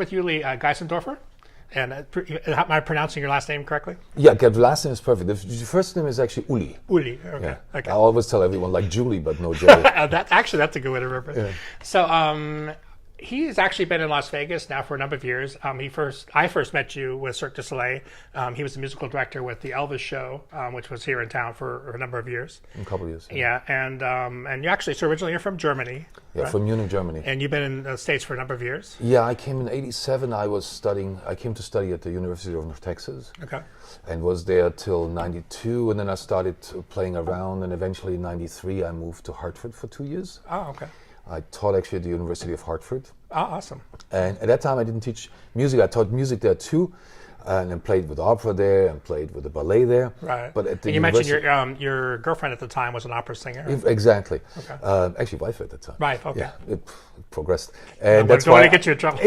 with Uli Geissendoerfer. And am I pronouncing your last name correctly? Yeah, the last name is perfect. The first name is actually Uli. Uli, okay. Yeah. Okay. I always tell everyone like Julie, but no J. That's a good way to remember it. Yeah. So he's actually been in Las Vegas now for a number of years. I first met you with Cirque du Soleil. He was the musical director with the Elvis show, which was here in town for a number of years. A couple of years. Yeah, and you actually, so originally you're from Germany. Yeah, right? from Munich, Germany. And you've been in the States for a number of years. Yeah, I came in '87. I came to study at the University of Texas. Okay. And was there till '92, and then I started playing around, and eventually in '93 I moved to Hartford for 2 years. Oh, okay. I taught actually at the University of Hartford. Oh, awesome. And at that time I didn't teach music. I taught music there too, and then played with opera there and played with the ballet there. Right. But at the and you mentioned your girlfriend at the time was an opera singer. Exactly. Okay. Actually, wife at the time. Right. Okay. Yeah, it progressed, and that's why I don't want to get you in trouble.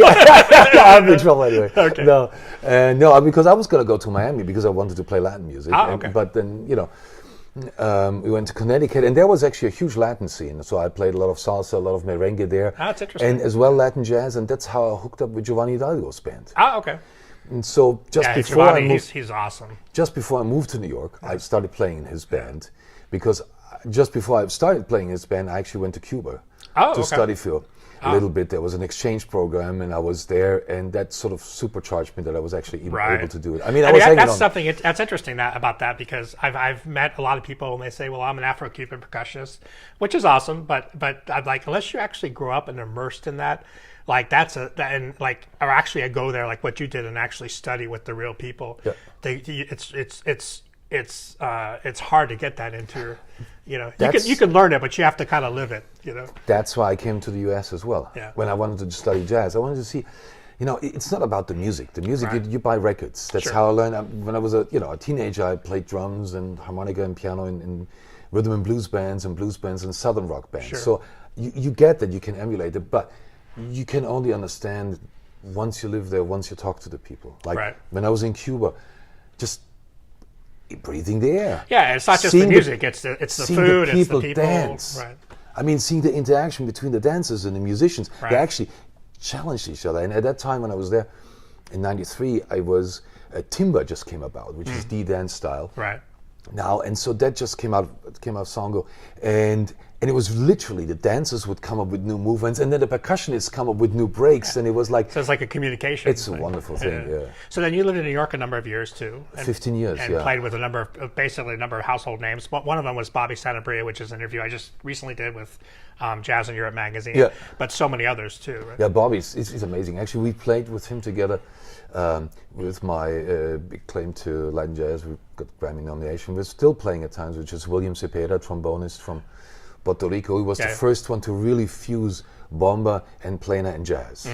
I'm in trouble anyway. Okay. No, because I was going to go to Miami because I wanted to play Latin music. Oh, okay. But then we went to Connecticut, and there was actually a huge Latin scene. So I played a lot of salsa, a lot of merengue there. Ah, that's interesting. And as well Latin jazz, and that's how I hooked up with Giovanni Hidalgo's band. Oh, okay. And so just before Giovanni, I moved, he's awesome. Just before I moved to New York, I started playing in his band, because just before I started playing in his band, I actually went to Cuba to study for a little bit. There was an exchange program, and I was there, and that sort of supercharged me that I was actually able to do it. I mean, that's interesting about that, because I've met a lot of people and they say, well, I'm an Afro-Cuban percussionist, which is awesome, but I'd like, unless you actually grow up and immersed in that, like or actually I go there like what you did and actually study with the real people. Yeah. It's hard to get that into your, you can learn it, but you have to kind of live it, That's why I came to the US as well. Yeah. When I wanted to study jazz, I wanted to see, it's not about the music. The music, right. you buy records. That's Sure. how I learned. When I was a teenager, I played drums and harmonica and piano in rhythm and blues bands and southern rock bands. Sure. So you get that, you can emulate it, but you can only understand once you live there, once you talk to the people. Like right. when I was in Cuba, just breathing the air. Yeah, it's not just the music; it's the food, it's the people. Dance. Right. I mean, seeing the interaction between the dancers and the musicians, right. they actually challenged each other. And at that time, when I was there in '93, timba just came about, which is the dance style. Right. Now, and so that just came out Songo, and it was literally the dancers would come up with new movements, and then the percussionists come up with new breaks, and it was like... So it's like a communication. It's a wonderful thing, yeah. So then you lived in New York a number of years too. 15 years, and played with a number of household names. One of them was Bobby Santabria, which is an interview I just recently did with Jazz in Europe magazine. Yeah. But so many others too, right? Yeah, Bobby's is amazing. Actually, we played with him together with my big claim to Latin Jazz. We got Grammy nomination. We're still playing at times, which is William Cepeda, trombonist from Puerto Rico. He was the first one to really fuse bomba and plena and jazz.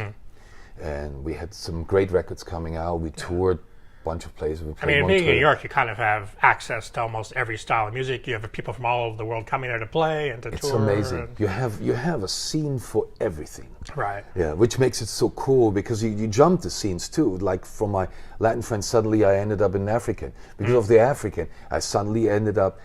And we had some great records coming out. We toured a bunch of places. Being in New York, you kind of have access to almost every style of music. You have people from all over the world coming there to play and to tour. It's amazing. You have a scene for everything. Right. Yeah, which makes it so cool, because you jump the scenes too. Like from my Latin friend, suddenly I ended up in African. Because of the African, I suddenly ended up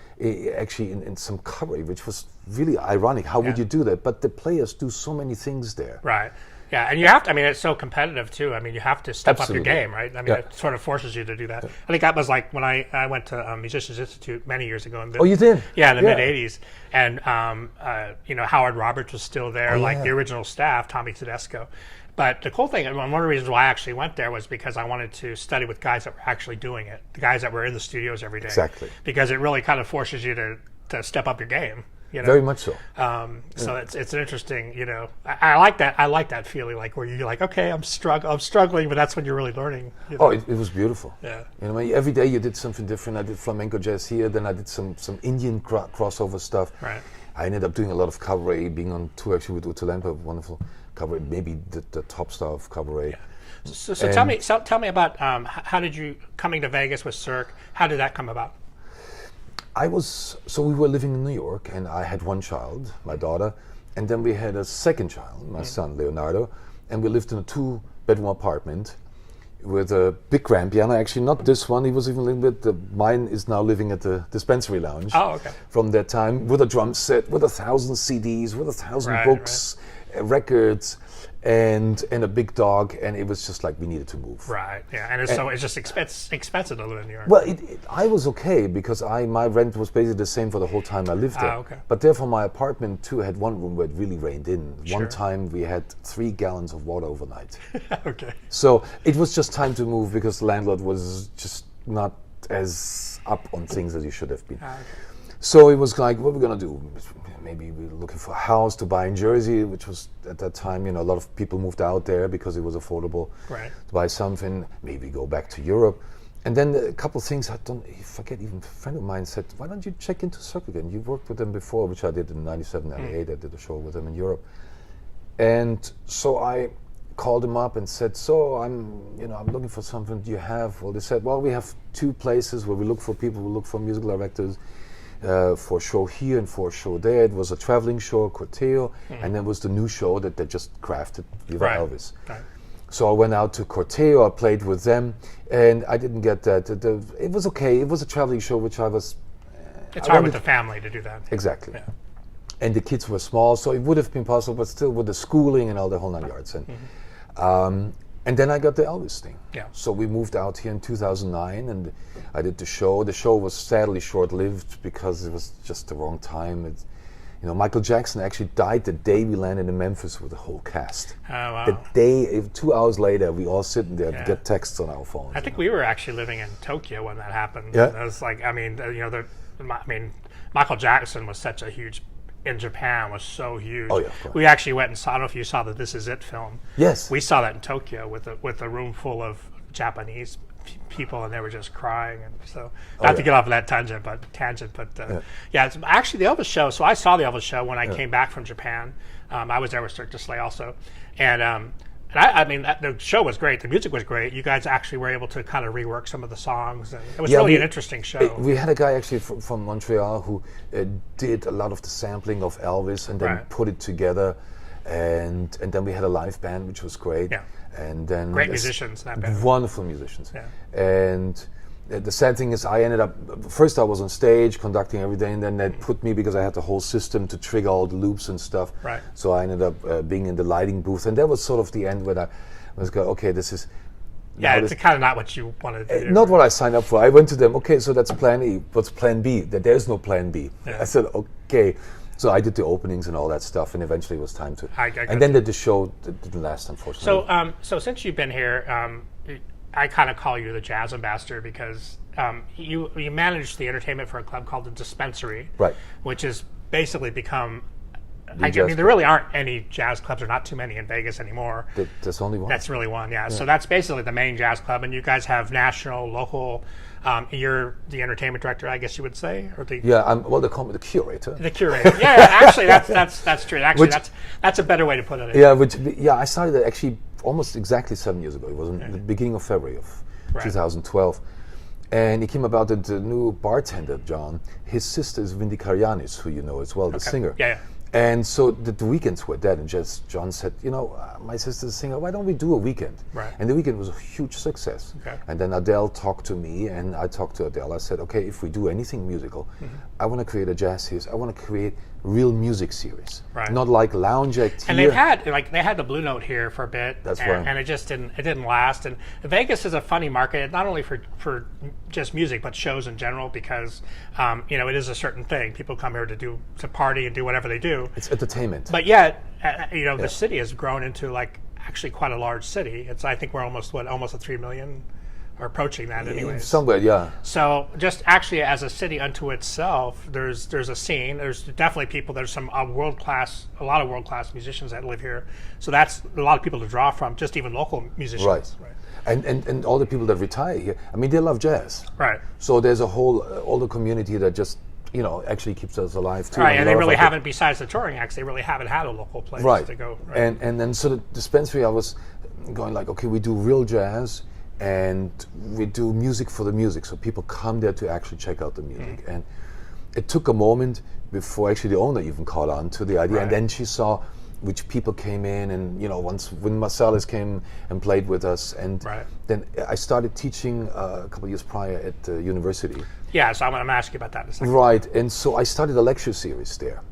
actually in some cabaret, which was really ironic. How would you do that? But the players do so many things there. Right. Yeah, and you have to, it's so competitive too. You have to step up your game, right? It sort of forces you to do that. I think that was like when I went to Musicians Institute many years ago. Oh, you did? Yeah, in the mid-'80s. And, Howard Roberts was still there, the original staff, Tommy Tedesco. But the cool thing, and one of the reasons why I actually went there was because I wanted to study with guys that were actually doing it, the guys that were in the studios every day. Exactly. Because it really kind of forces you to step up your game. Very much so. So it's an interesting, I like that. I like that feeling, like where you're like, okay, I'm struggling, but that's when you're really learning. Oh, it was beautiful. Yeah. Every day you did something different. I did flamenco jazz here, then I did some Indian crossover stuff. Right. I ended up doing a lot of cabaret, being on tour actually with Utulempa, wonderful cabaret, maybe the top star of cabaret. Yeah. So tell me about how did you coming to Vegas with Cirque? How did that come about? We were living in New York, and I had one child, my daughter, and then we had a second child, my son Leonardo, and we lived in a 2-bedroom apartment with a big grand piano. Actually, not this one. He was even living with mine is now living at the Dispensary Lounge. Oh, okay. From that time, with a drum set, with 1,000 CDs, with 1,000 books, records, and a big dog, and it was just like we needed to move. Right. Yeah. And it's just expensive to live in New York. Well, I was okay because my rent was basically the same for the whole time I lived there. Okay. But therefore, my apartment too had one room where it really rained in. Sure. One time we had 3 gallons of water overnight. Okay. So it was just time to move because the landlord was just not as up on things as he should have been. Okay. So it was like, what are we gonna do? Maybe we're looking for a house to buy in Jersey, which was at that time, a lot of people moved out there because it was affordable to buy something. Maybe go back to Europe. And then a couple of things I forget, even a friend of mine said, why don't you check into Circle again? You worked with them before, which I did in 97, 98. I did a show with them in Europe. And so I called them up and said, so I'm looking for something. Do you have? Well, they said, well, we have 2 places where we look for people. We look for musical directors. For a show here and for a show there. It was a traveling show, Corteo, and then was the new show that they just crafted, Viva Elvis. Right. So I went out to Corteo, I played with them, and I didn't get that. It was okay. It was a traveling show, which I was... It's hard with the family to do that. Exactly. Yeah. And the kids were small, so it would have been possible, but still with the schooling and all the whole 9 yards. And then I got the Elvis thing. Yeah. So we moved out here in 2009, and I did the show. The show was sadly short-lived because it was just the wrong time. Michael Jackson actually died the day we landed in Memphis with the whole cast. Oh, wow. The day, 2 hours later, we all sitting there to get texts on our phones. I think we were actually living in Tokyo when that happened. Yeah. It was like, Michael Jackson was such a huge. In Japan was so huge. Oh, yeah, of course. We actually went and saw. I don't know if you saw the "This Is It" film. Yes. We saw that in Tokyo with a room full of Japanese people, and they were just crying. And so, not to get off of that tangent, but it's actually the Elvis show. So I saw the Elvis show when I came back from Japan. I was there with Cirque du Soleil also, and the show was great. The music was great. You guys actually were able to kind of rework some of the songs, and it was really an interesting show. We had a guy actually from Montreal who did a lot of the sampling of Elvis and then put it together, and then we had a live band which was great. Yeah. And then great musicians. That band. Wonderful musicians. Yeah. And the sad thing is, I ended up first I was on stage conducting everything, and then they put me because I had the whole system to trigger all the loops and stuff. Right. So I ended up being in the lighting booth, and that was sort of the end when I was going, okay, this is. Yeah, it's kind of not what you wanted to do. Not what I signed up for. I went to them. Okay, so that's Plan E. What's Plan B? That there's no Plan B. Yeah. I said okay. So I did the openings and all that stuff, and eventually it was time to. And then the show didn't last, unfortunately. So since you've been here, I kind of call you the jazz ambassador because you manage the entertainment for a club called the Dispensary, right? Which has basically become. There really aren't any jazz clubs, or not too many in Vegas anymore. There's only one. That's really one, yeah. So that's basically the main jazz club, and you guys have national, local. You're the entertainment director, I guess you would say, or the they call me the curator. The curator, yeah. Actually, that's true. Actually, that's a better way to put it. I started that actually almost exactly 7 years ago. It was in the beginning of February of 2012. And it came about that the new bartender, John, his sister is Vindy Karyanis, who you know as well, the singer. Yeah. And so the weekends were dead, and John said, my sister's a singer, why don't we do a weekend? Right. And the weekend was a huge success. Okay. And then Adele talked to me, and I talked to Adele. I said, okay, if we do anything musical, I want to create a jazz series. I want to create real music series. Right. Not like lounge act and here. they had the Blue Note here for a bit. That's right. And it just didn't last. And Vegas is a funny market, not only for just music, but shows in general, because it is a certain thing. People come here to party and do whatever they do. It's entertainment. But yet, the city has grown into actually quite a large city. I think we're almost a 3 million, or approaching that anyways. Somewhere, yeah. So just actually as a city unto itself, there's a scene. There's definitely people. There's a lot of world class musicians that live here. So that's a lot of people to draw from. Just even local musicians. Right. And all the people that retire here, they love jazz. Right. So there's a whole older community that just actually keeps us alive too. Right, and they really haven't, besides the touring acts, they really haven't had a local place to go. Right. And then so the Dispensary, I was going like, okay, we do real jazz, and we do music for the music, so people come there to actually check out the music. And it took a moment before actually the owner even caught on to the idea, and then she saw which people came in, and when Marsalis came and played with us, and then I started teaching a couple of years prior at the university. Yeah, so I'm going to ask you about that in a second. Right, and so I started a lecture series there,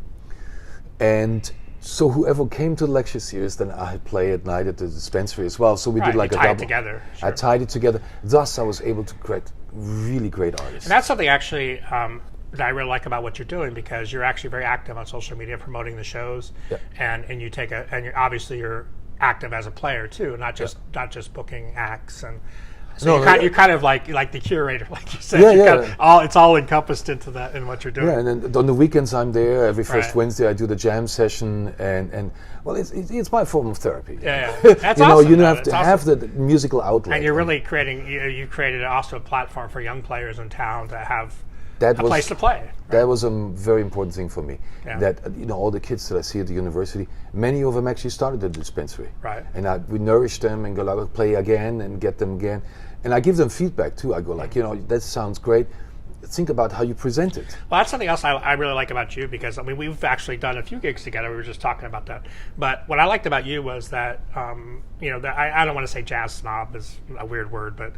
and so whoever came to the lecture series, then I play at night at the dispensary as well. So we Right, did like you a tie it double. together. I Sure. tied it together. Thus, I was able to create really great artists. And that's something actually that I really like about what you're doing, because you're actually very active on social media promoting the shows, Yeah. and you take and you're active as a player too, not just booking acts, and so you're kind of like the curator, like you said. It's all encompassed into that in what you're doing. Yeah, and then on the weekends I'm there. Every first Right. Wednesday I do the jam session, and well, it's my form of therapy. Yeah. That's you know, awesome. you though. have It's to awesome. have the musical outlet. And you're really creating. You created also a platform for young players in town to have That a was- place to play. That was a very important thing for me. Yeah. That all the kids that I see at the university, many of them actually started at the dispensary. Right. And we nourish them and go like, play again and get them again. And I give them feedback too. I go like, that sounds great. Think about how you present it. Well, that's something else I really like about you, because I mean we've actually done a few gigs together. We were just talking about that. But what I liked about you was that that I don't want to say jazz snob is a weird word, but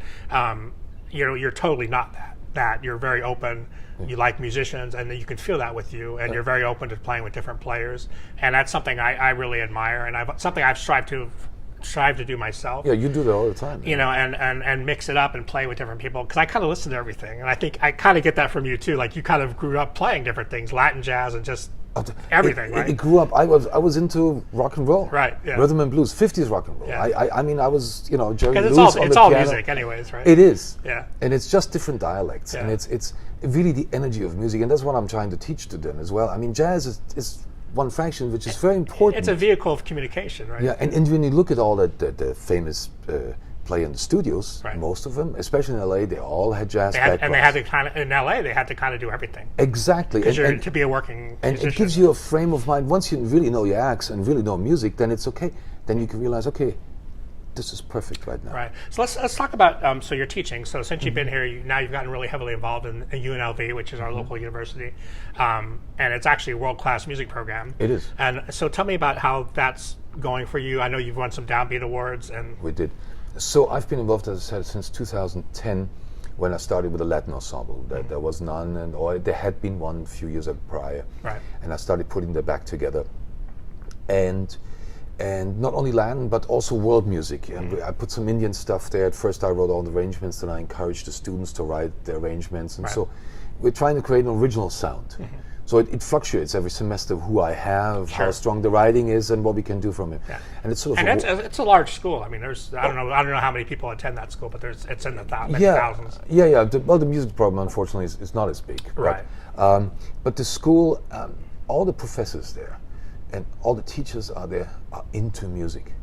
you're totally not that. That you're very open. You like musicians, and you can feel that with you, and you're very open to playing with different players, and that's something I really admire, and something I've strived to do myself. Yeah, you do that all the time. And mix it up and play with different people, because I kind of listen to everything, and I think I kind of get that from you too. Like you kind of grew up playing different things, Latin jazz and just everything, right? It grew up. I was into rock and roll, Right, yeah. rhythm and blues, 50s rock and roll. Yeah. I mean, I was Jerry Because Lewis on it's the all piano. music, anyways, right? It is. Yeah. And it's just different dialects, and Yeah. it's really the energy of music, and that's what I'm trying to teach to them as well. I mean, jazz is one fraction, which is very important. It's a vehicle of communication, right? Yeah, and when you look at all the famous play in the studios, Right. most of them, especially in LA, they all had jazz backgrounds. And they had to kind of in LA. They had to kind of do everything Exactly. And to be a working it musician. gives you a frame of mind. Once you really know your acts and really know music, then it's okay. Then you can realize, okay, this is perfect right now. Right. So let's talk about so your teaching. So since you've been here, now you've gotten really heavily involved in UNLV, which is our local university, and it's actually a world-class music program. It is. And so tell me about how that's going for you. I know you've won some Downbeat awards, and We did. So I've been involved, as I said, since 2010, when I started with the Latin Ensemble. There was none, or there had been one a few years prior. Right. And I started putting them back together. And not only Latin, but also world music. And I put some Indian stuff there. At first I wrote all the arrangements, then I encouraged the students to write the arrangements. And Right. so we're trying to create an original sound. So it fluctuates every semester who I have, how Sure. strong the writing is, and what we can do from it. Yeah. And it's sort of and it's a large school. I mean, I don't know how many people attend that school, but it's in the many thousands. Yeah. The music program, unfortunately, is not as big. Right. But the school, all the professors there, and all the teachers are there are into music.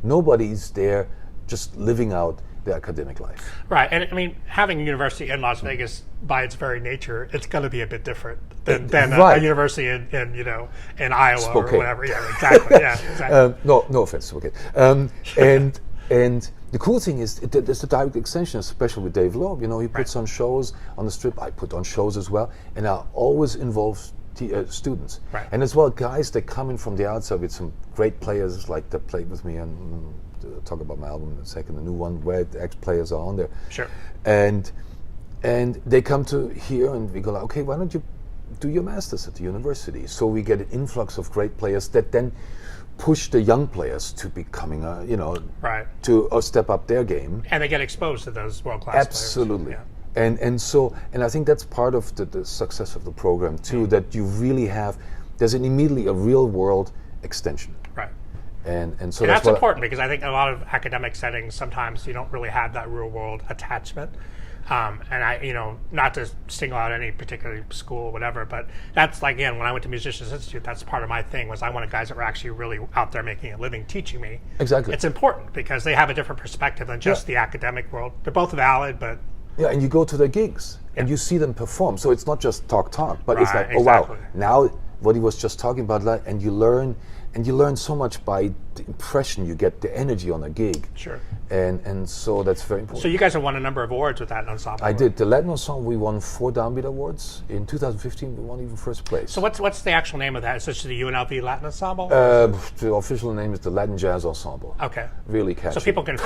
Nobody's there just living out their academic life. Right, and I mean, having a university in Las Vegas, by its very nature, it's going to be a bit different than Right. a university in Iowa Spokane. or whatever. Yeah, exactly. Yeah, exactly. No offense, okay. And the cool thing is, there's a direct extension, especially with Dave Loeb. He puts on shows on the Strip. I put on shows as well, and I always involve students. Right. And as well, guys that come in from the outside with some great players, like that played with me and talk about my album in a second, the new one where the ex-players are on there. Sure. And they come to here, and we go like, okay, why don't you do your masters at the university? So we get an influx of great players that then push the young players to becoming Right. to step up their game. And they get exposed to those world-class Absolutely. players. And I think that's part of the success of the program too, that you really have, there's immediately a real world extension. Right. And so That's what important, because I think in a lot of academic settings, sometimes you don't really have that real world attachment. And I, not to single out any particular school or whatever, but that's like, again, when I went to Musicians Institute, that's part of my thing, was I wanted guys that were actually really out there making a living teaching me. Exactly. It's important because they have a different perspective than just the academic world. They're both valid, but Yeah, and you go to their gigs and you see them perform. So it's not just talk, but it's Right, like, oh exactly. wow, now what he was just talking about, and you learn so much by the impression you get, the energy on a gig. Sure. And so that's very important. So you guys have won a number of awards with that ensemble. I did. The Latin Ensemble, we won 4 Downbeat Awards. In 2015, we won even first place. So what's the actual name of that? Is this the UNLV Latin Ensemble? The official name is the Latin Jazz Ensemble. Okay. Really catchy. So people can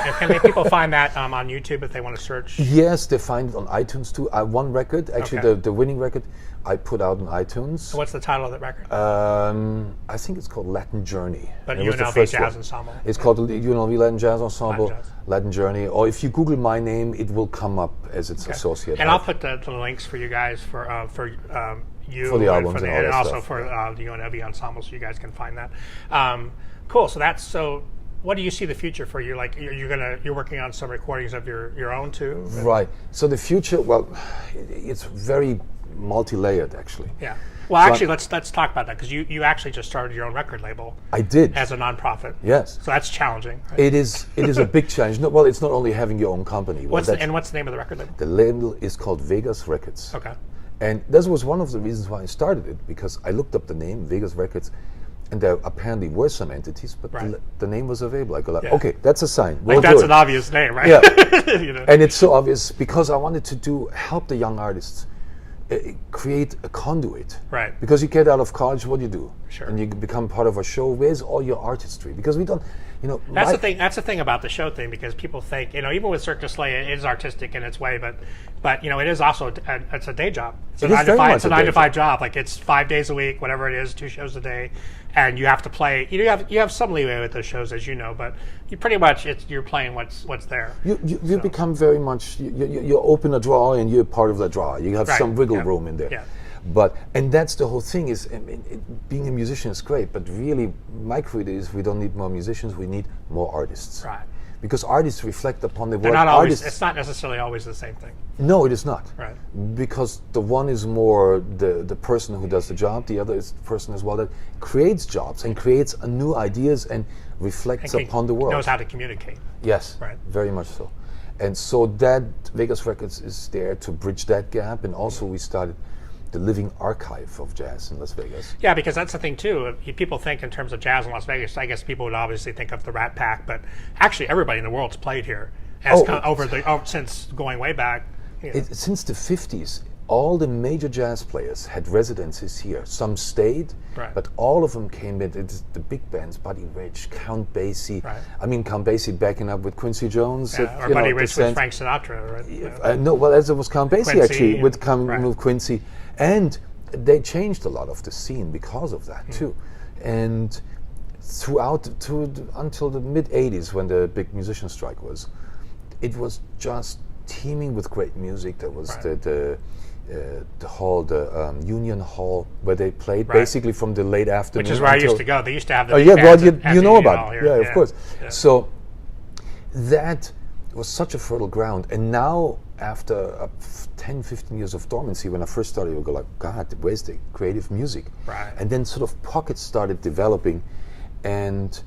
people find that on YouTube if they want to search? Yes, they find it on iTunes too. One record, actually the winning record, I put out on iTunes. So what's the title of that record? I think it's called Latin Journey. But UNLV Jazz Ensemble. It's called the UNLV Latin Jazz Ensemble, Latin Jazz. Latin Journey. Or if you Google my name, it will come up as it's associated. And I'll put the links for you guys for you for the albums and also for the UNLV Ensemble, so you guys can find that. Cool. So what do you see the future for you? Like you're working on some recordings of your own too? Right. So the future, well, it's very multi-layered actually. Yeah. Well, so actually, let's talk about that, because you actually just started your own record label. I did. As a nonprofit. Yes. So that's challenging. Right? It is a big challenge. No, well, it's not only having your own company. What's the name of the record label? The label is called Vegas Records. Okay. And this was one of the reasons why I started it, because I looked up the name Vegas Records, and there apparently were some entities, but the name was available. I go like, okay, that's a sign. Like that's an obvious name, right? Yeah. You know? And it's so obvious because I wanted to help the young artists create a conduit. Right. Because you get out of college, what do you do? Sure. And you become part of a show. Where's all your artistry? Because we don't, That's the thing. That's the thing about the show thing, because people think, even with Cirque du Soleil, it is artistic in its way, but it is also it's a day job. It's a 9 to 5. It's a 9 to 5 job. Like it's 5 days a week, whatever it is, 2 shows a day, and you have to play. You have some leeway with those shows, as you know, but you pretty much you're playing what's there. You become very much you open a drawer and you're part of the drawer. You have some wiggle room in there. Yeah. And that's the whole thing is, being a musician is great, but really my creed is we don't need more musicians, we need more artists. Right. Because artists reflect upon the world. They're not always, it's not necessarily always the same thing. No, it is not. Right. Because the one is more the person who does the job, the other is the person as well that creates jobs and creates new ideas and reflects upon the world. Knows how to communicate. Yes, right. Very much so. And so that Vegas Records is there to bridge that gap, and also we started the living archive of jazz in Las Vegas. Yeah, because that's the thing too. People think in terms of jazz in Las Vegas, I guess people would obviously think of the Rat Pack, but actually everybody in the world's played here since going way back. Since the 50s, all the major jazz players had residencies here. Some stayed, but all of them came in. It's the big bands, Buddy Rich, Count Basie. Right. I mean, Count Basie backing up with Quincy Jones. Or Buddy Rich with Frank Sinatra, right? No, well, as it was Count Basie actually with Quincy. And they changed a lot of the scene because of that too. And until the mid-'80s, when the big musician strike was, it was just teeming with great music. There was the hall, the Union Hall, where they played basically from the late afternoon. Which is where I used to go. They used to have the you know about it. Yeah, of course. Yeah. So that was such a fertile ground. And now, after 10, 15 years of dormancy, when I first started, you would go like, God, where's the creative music? Right. And then sort of pockets started developing, and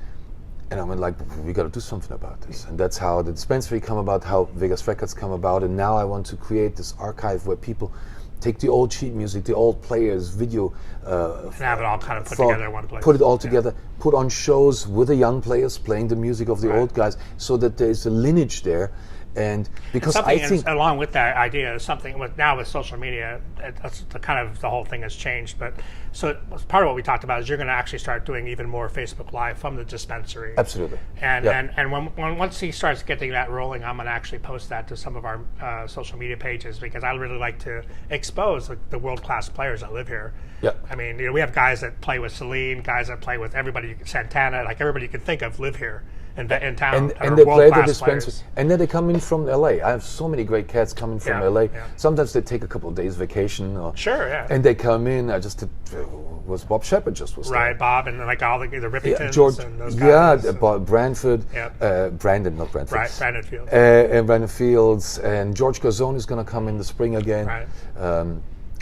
I went like, we got to do something about this. And that's how the Dispensary come about, how Vegas Records come about, and now I want to create this archive where people take the old sheet music, the old players, video, and have it all kind of put together in one place. Put it all together, put on shows with the young players playing the music of the old guys, so that there's a lineage there. And because I think, along with that idea, something with social media, that's the whole thing has changed. But so part of what we talked about is you're going to actually start doing even more Facebook Live from the Dispensary. Absolutely. And once he starts getting that rolling, I'm going to actually post that to some of our social media pages, because I really like to expose the world-class players that live here. Yeah. I mean, we have guys that play with Celine, guys that play with everybody, Santana, like everybody you can think of live here in town. And they play the Dispensary. And then they come in from LA. I have so many great cats coming from LA. Yeah. Sometimes they take a couple of days vacation. And they come in. Was Bob Shepard just was right, there. Bob, and like all the Rippingtons George, and those guys. Branford, Brandon, not Branford. Right, Brandon Fields. And Brandon Fields, and George Garzone is going to come in the spring again. Right.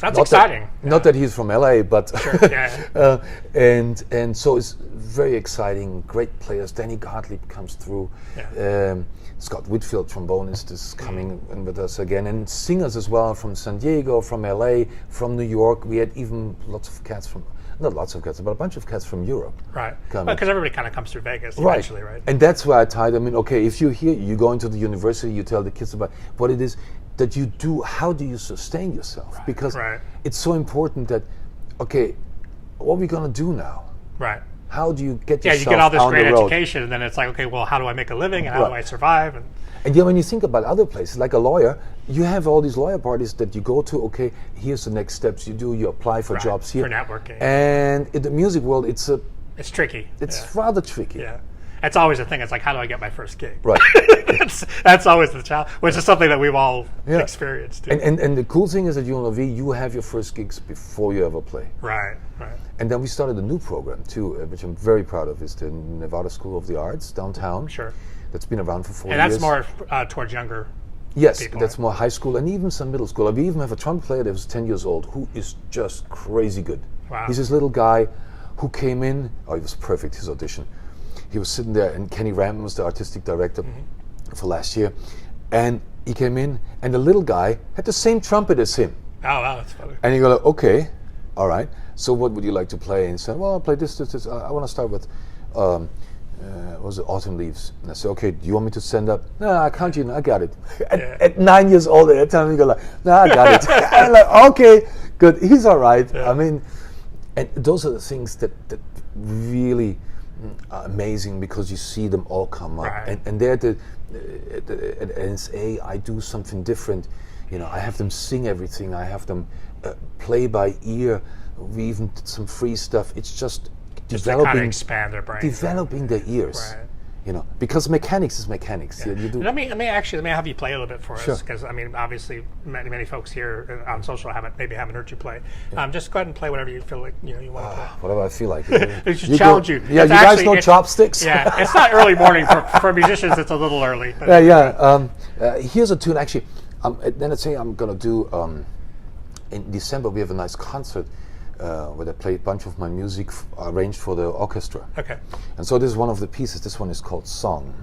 That's exciting. Not that he's from LA, but sure, and so it's very exciting. Great players. Danny Gottlieb comes through. Yeah. Scott Whitfield, trombonist, is coming in with us again, and singers as well from San Diego, from LA, from New York. We had even lots of cats from not lots of cats, but a bunch of cats from Europe. Right. coming. Because everybody kind of comes through Vegas Right. eventually, right? And that's why I tied them in. Okay, if you're here, you go into the university, you tell the kids about what it is that you do. How do you sustain yourself? Because Right. it's so important that, okay, what are we going to do now? Right. How do you get Yeah, yourself you get all this on great the road? education, and then it's like, okay, well, how do I make a living, and how do Right. I survive? And yeah, when you think about other places, like a lawyer, you have all these lawyer parties that you go to. Okay, here's the next steps you do. You apply for Right, jobs here. for networking. And in the music world, it's It's tricky. rather tricky. Yeah. That's always the thing. It's like, how do I get my first gig? Right. that's always the challenge, which is something that we've all Yeah. experienced. Too. And the cool thing is at UNLV, you have your first gigs before you ever play. Right. Right. And then we started a new program too, which I'm very proud of. Is the Nevada School of the Arts downtown. Sure. That's been around for 4 And years. that's more towards younger. Yes, people, that's right? more high school and even some middle school. We even have a trumpet player that was 10 years old who is just crazy good. Wow. He's this little guy who came in. Oh, he was perfect, his audition. He was sitting there, and Kenny Ram was the artistic director for last year. And he came in, and the little guy had the same trumpet as him. Oh, wow, that's funny. And you go, like, okay, all right. So what would you like to play? And he said, well, I'll play this. I want to start with, what was it, Autumn Leaves. And I said, okay, do you want me to stand up? No, I can't. I got it. At 9 years old, at that time, you go like, no, I got it. I'm like, okay, good. He's all right. Yeah. I mean, and those are the things that really are amazing because you see them all come up. Right. And they're at NSA, I do something different. You know, I have them sing everything. I have them play by ear. We even did some free stuff. It's just Just to kind of developing, expand their brain. developing their ears. Right. You know, because mechanics is mechanics. Yeah. You do. Let me have you play a little bit for Sure. us, because I mean, obviously, many folks here on social haven't heard you play. Just go ahead and play whatever you feel like you want to play. Whatever I feel like. It should challenge you. Yeah, It's you guys actually- know it's- chopsticks. Yeah, it's not early morning for musicians. It's a little early. But Here's a tune. Actually, then let's say I'm gonna do. In December, we have a nice concert where they play a bunch of my music arranged for the orchestra. Okay. And so this is one of the pieces. This one is called Song.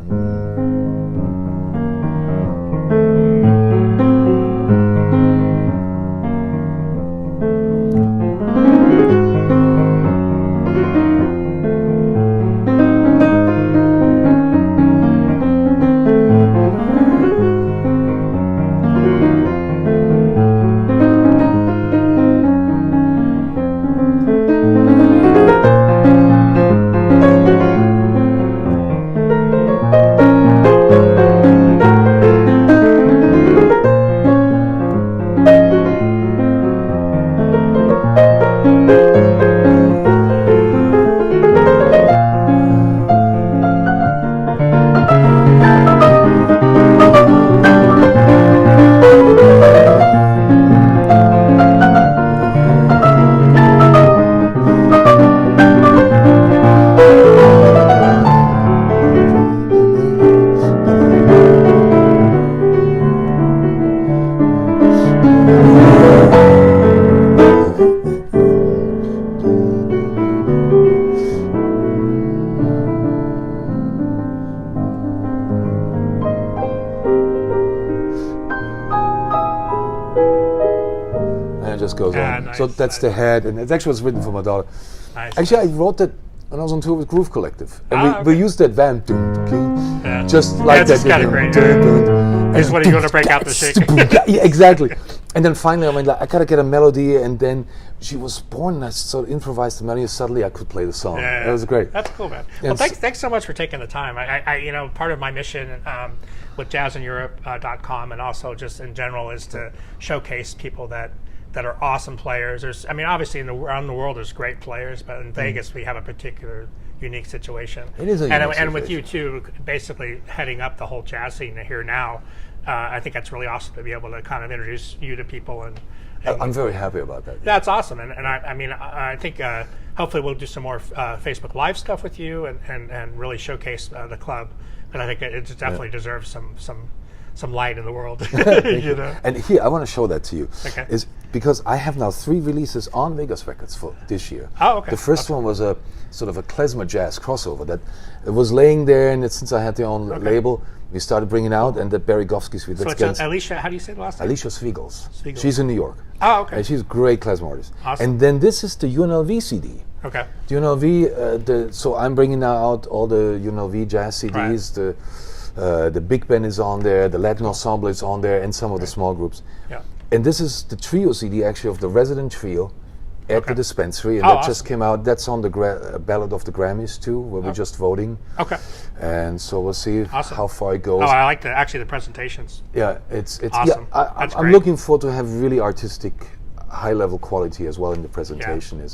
Just goes on. Nice, So that's the head, and it actually was written for my daughter. Nice. Actually, I wrote that when I was on tour with Groove Collective, and Okay. we used that van, Yeah. just like That's that. kinda great. Is when you go to break out the shake. Yeah, exactly. And then finally, I went like, I gotta get a melody, and then she was born, and I sort of improvised the melody. Suddenly, I could play the song. Yeah, It was great. That's cool, man. Yeah, Well, thanks so much for taking the time. I part of my mission with jazzineurope.com and also just in general is to showcase people that are awesome players. Obviously around the world there's great players, but in Vegas we have a particular unique situation. It is a unique and with you situation. too, basically heading up the whole jazz scene here now. I think that's really awesome to be able to kind of introduce you to people and I'm very happy about that. that's awesome, and I think hopefully we'll do some more Facebook Live stuff with you and really showcase the club, and I think it definitely deserves some light in the world. You know? And here, I want to show that to you. Okay. Is because I have now 3 releases on Vegas Records for this year. Oh, okay. The first one was a sort of a klezmer jazz crossover that it was laying there, and since I had the own label, we started bringing out, and the Barry Govsky suite. So it's Alicia, how do you say the last name? Alicia Swiegels. Swiegels. She's in New York. Oh, okay. And she's a great klezmer artist. Awesome. And then this is the UNLV CD. Okay. The UNLV, so I'm bringing now out all the UNLV jazz CDs. Right. The big band is on there, the Latin Ensemble is on there, and some of the small groups. Yeah. And this is the trio CD actually of the resident trio at the Dispensary, and that just came out. That's on the ballot of the Grammys too, where we're just voting. Okay. And so we'll see how far it goes. Oh, I like the presentations. Yeah, it's awesome. Yeah, I'm looking forward to have really artistic, high level quality as well in the presentation.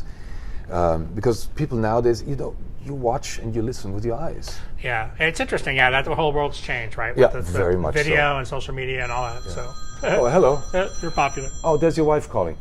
Because people nowadays, you watch and you listen with your eyes. Yeah, it's interesting. Yeah, that the whole world's changed, right? Yeah, With very much video so. and social media and all that. So. Oh, hello. You're popular. Oh, there's your wife calling.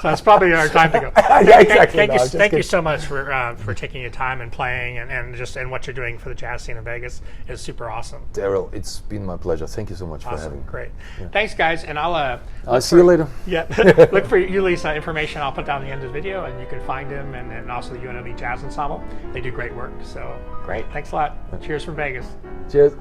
So it's probably our time to go. Yeah, exactly. Thank you so much for taking your time and playing and what you're doing for the jazz scene in Vegas is super awesome. Darrell, it's been my pleasure. Thank you so much for having me. Great. Yeah. Thanks, guys, and I'll see you later. Yeah, look for Uli's information. I'll put down the end of the video, and you can find him and also the UNLV Jazz Ensemble. They do great work. So great. Thanks a lot. Cheers from Vegas. Cheers.